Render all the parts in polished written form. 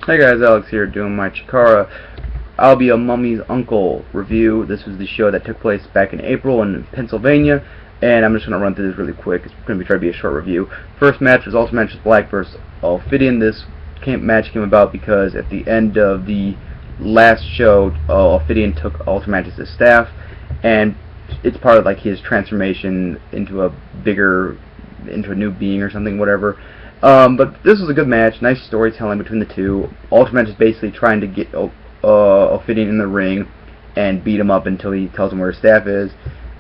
Hey guys, Alex here doing my Chikara I'll Be a Mummy's Uncle review. This was the show that took place back in April in Pennsylvania, and I'm just going to run through this really quick. It's going to try to be a short review. First match was UltraMantis Black versus Ophidian. This match came about because at the end of the last show, Ophidian took UltraMantis' staff, and it's part of like his transformation into a new being or something, whatever. But this was a good match, nice storytelling between the two. UltraMantis basically trying to get Ophidian in the ring and beat him up until he tells him where his staff is,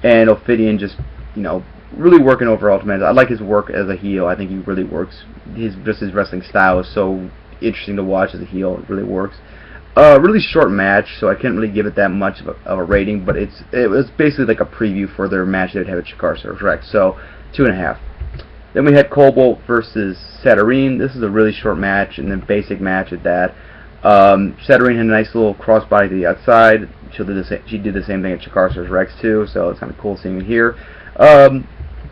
and Ophidian just, really working over UltraMantis. I like his work as a heel. I think he really works. His wrestling style is so interesting to watch as a heel. It really works. Really short match, so I can't really give it that much of a rating, but it was basically like a preview for their match they would have at Chikara Rex, so 2.5. Then we had Kobald versus Saturyne. This is a really short match, and then basic match at that. Saturyne had a nice little crossbody to the outside. She did the same thing at Chikara Rex too, so it's kind of cool seeing it here.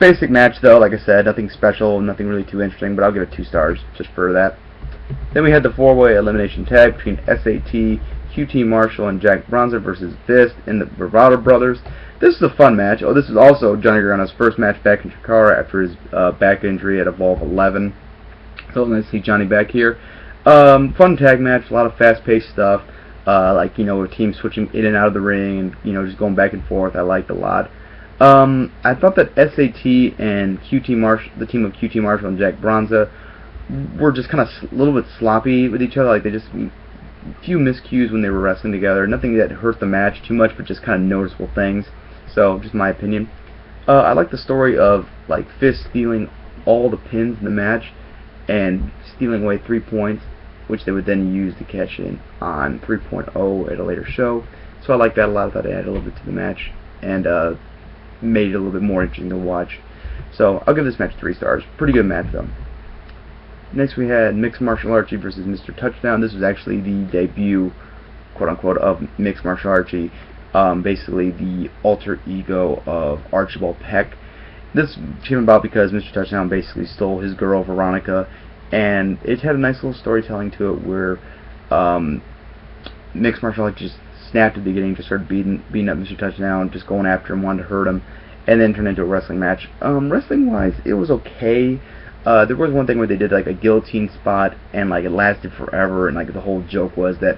Basic match though, like I said, nothing special, nothing really too interesting, but I'll give it 2 stars just for that. Then we had the 4-way elimination tag between S.A.T, QT Marshall, and Bonza versus F.I.S.T and the Bravado brothers. This is a fun match. This is also Johnny Gargano's first match back in Chikara after his back injury at Evolve 11. So nice to see Johnny back here. Fun tag match, a lot of fast-paced stuff, a team switching in and out of the ring, and just going back and forth. I liked a lot. I thought that S.A.T and the team of QT Marshall and Bonza, were just kind of a little bit sloppy with each other. Like, they just few miscues when they were wrestling together. Nothing that hurt the match too much, but just kind of noticeable things. So, just my opinion. I like the story of F.I.S.T stealing all the pins in the match and stealing away 3 points, which they would then use to cash in on 3.0 at a later show. So I like that a lot. I thought it added a little bit to the match and made it a little bit more interesting to watch. So I'll give this match 3 stars. Pretty good match though. Next we had Mixed Martial Archie versus Mr. Touchdown. This was actually the debut, quote-unquote, of Mixed Martial Archie. Basically the alter ego of Archibald Peck. This came about because Mr. Touchdown basically stole his girl, Veronica, and it had a nice little storytelling to it where Mixed Martial Archie just snapped at the beginning, just started beating up Mr. Touchdown, just going after him, wanted to hurt him, and then turned into a wrestling match. Wrestling-wise, it was okay. There was one thing where they did a guillotine spot, and it lasted forever, and the whole joke was that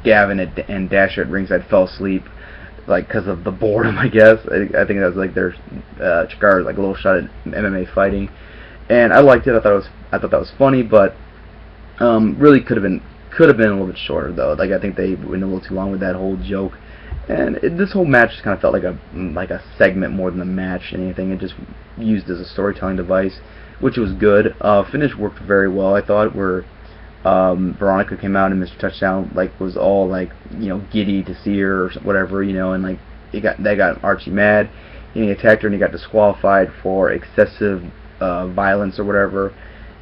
Gavin and Dasher at ringside fell asleep, because of the boredom, I guess. I think that was their Chikara's a little shot at MMA fighting, and I liked it. I thought that was funny, but really could have been a little bit shorter though. I think they went a little too long with that whole joke. And this whole match just kind of felt like a segment more than a match than anything. It just used as a storytelling device, which was good. Finish worked very well, I thought, where Veronica came out and Mr. Touchdown was all giddy to see her or whatever, and that got Archie mad. And he attacked her and he got disqualified for excessive violence or whatever.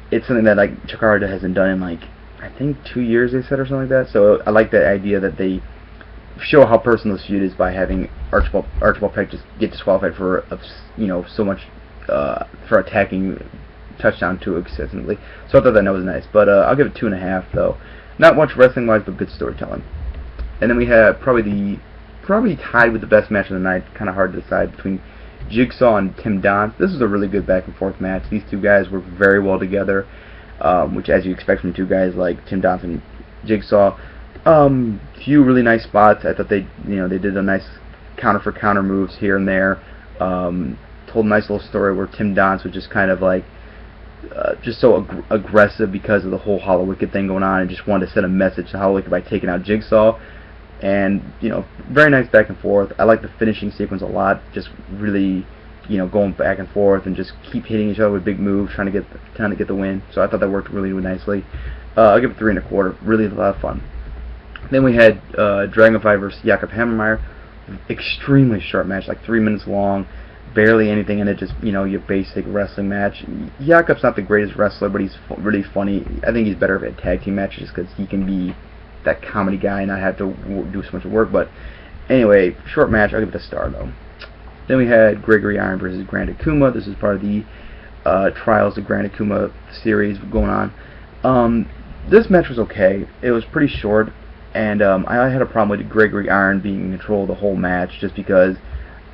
It's something that Chikara hasn't done in I think 2 years, they said, or something like that. So I like the idea that they show how personal this feud is by having Archibald Peck just get disqualified for so much for attacking Touchdown too excessively. So I thought that was nice, but I'll give it 2.5 though. Not much wrestling wise, but good storytelling. And then we have probably tied with the best match of the night. Kind of hard to decide between Jigsaw and Tim Donst. This was a really good back and forth match. These two guys worked very well together, which as you expect from two guys like Tim Donst and Jigsaw. Few really nice spots. I thought they did a nice counter for counter moves here and there. Told a nice little story where Tim Donst was just kind of just so aggressive because of the whole Hollow Wicked thing going on, and just wanted to send a message to Hollow Wicked by taking out Jigsaw. And very nice back and forth. I like the finishing sequence a lot. Just really, going back and forth and just keep hitting each other with big moves, trying to get the win. So I thought that worked really, really nicely. I'll give it 3.25. Really a lot of fun. Then we had Dragonfly versus Jakob Hammermeier. Extremely short match, 3 minutes long. Barely anything in it, just your basic wrestling match. Jakob's not the greatest wrestler, but he's really funny. I think he's better at tag team matches because he can be that comedy guy and not have to do so much work. But anyway, short match. I'll give it a star though. Then we had Gregory Iron versus Gran Akuma. This is part of the Trials of Gran Akuma series going on. This match was okay. It was pretty short, and I had a problem with Gregory Iron being in control the whole match, just because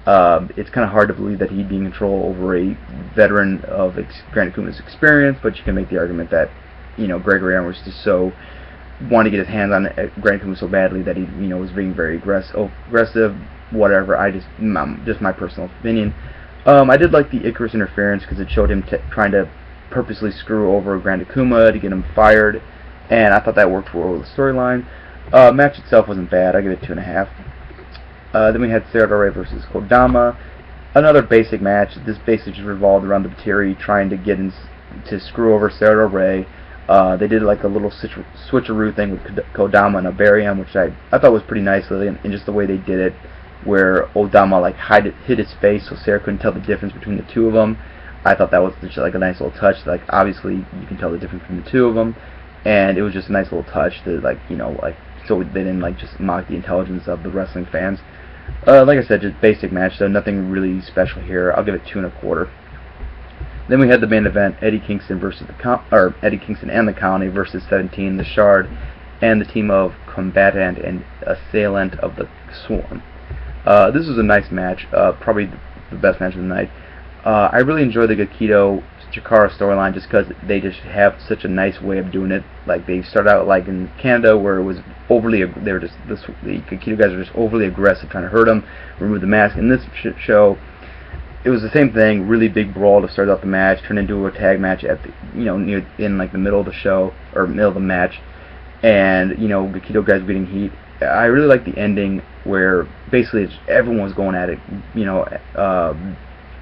it's kind of hard to believe that he'd be in control over a veteran of Gran Akuma's experience, but you can make the argument that, you know, Gregory Iron was just so wanted to get his hands on Gran Akuma so badly that he, you know, was being very aggressive, whatever. Just my personal opinion. I did like the Icarus interference because it showed him trying to purposely screw over Gran Akuma to get him fired, and I thought that worked for the storyline. Match itself wasn't bad. I give it 2.5. Then we had Sara Del Rey versus Kodama. Another basic match. This basically just revolved around the Batiri trying to get in to screw over Sara Del Rey. They did like a little switcheroo thing with Kodama and Ophidian, which I thought was pretty nice, and just the way they did it, where Kodama like hid his face so Sara couldn't tell the difference between the two of them. I thought that was just like a nice little touch. Like, obviously you can tell the difference between the two of them, and it was just a nice little touch to, like, you know, like, so they didn't like just mock the intelligence of the wrestling fans. Like I said, just basic match, so nothing really special here. I'll give it 2.25. Then we had the main event: Eddie Kingston versus Eddie Kingston and the Colony versus 17, the Shard, and the team of Combatant and Assailant of the Swarm. This was a nice match, probably the best match of the night. I really enjoyed the Gakido Chikara storyline just because they just have such a nice way of doing it. Like, they start out like in Canada where it was overly, the Gakido guys are just overly aggressive, trying to hurt him, remove the mask. In this show, it was the same thing, really big brawl to start out the match, turned into a tag match at the, you know, in like the middle of the show, or middle of the match, and, you know, Gakido guys getting heat. I really like the ending where basically everyone was going at it, you know, a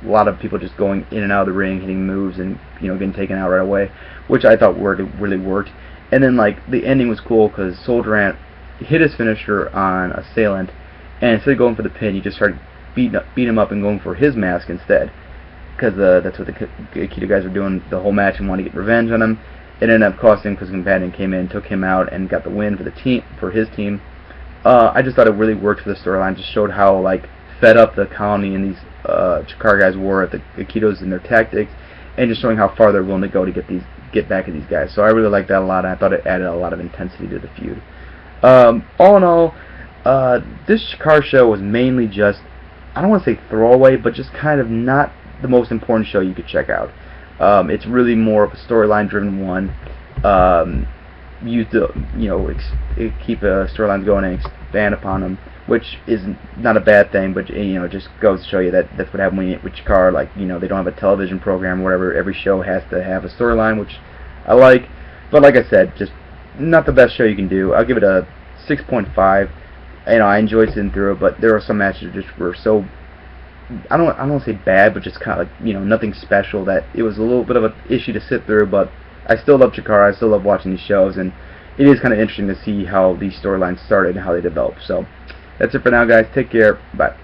lot of people just going in and out of the ring, hitting moves, and, you know, getting taken out right away, which I thought really worked. And then, like, the ending was cool because Soldier Ant hit his finisher on Assailant, and instead of going for the pin, he just started beating him up and going for his mask instead, because that's what the Aikido guys were doing the whole match and wanted to get revenge on him. It ended up costing him because Companion came in, took him out, and got the win for his team. I just thought it really worked for the storyline. Just showed how, like, fed up the Colony and these Chikara guys were at the Aikidos and their tactics, and just showing how far they're willing to go to get back at these guys. So I really liked that a lot, and I thought it added a lot of intensity to the feud. All in all, this Chikara show was mainly just, I don't want to say throwaway, but just kind of not the most important show you could check out. It's really more of a storyline-driven one. Use the, you know, keep storylines going and expand upon them, which is not a bad thing, but, you know, just goes to show you that that's what happened with Chikara. Like, you know, they don't have a television program or whatever. Every show has to have a storyline, which I like. But like I said, just not the best show you can do. I'll give it a 6.5. You know, I enjoyed sitting through it, but there were some matches that just were so, I don't want to say bad, but just kind of like, you know, nothing special, that it was a little bit of an issue to sit through. But I still love Chikara. I still love watching these shows, and it is kind of interesting to see how these storylines started and how they developed. So that's it for now, guys. Take care. Bye.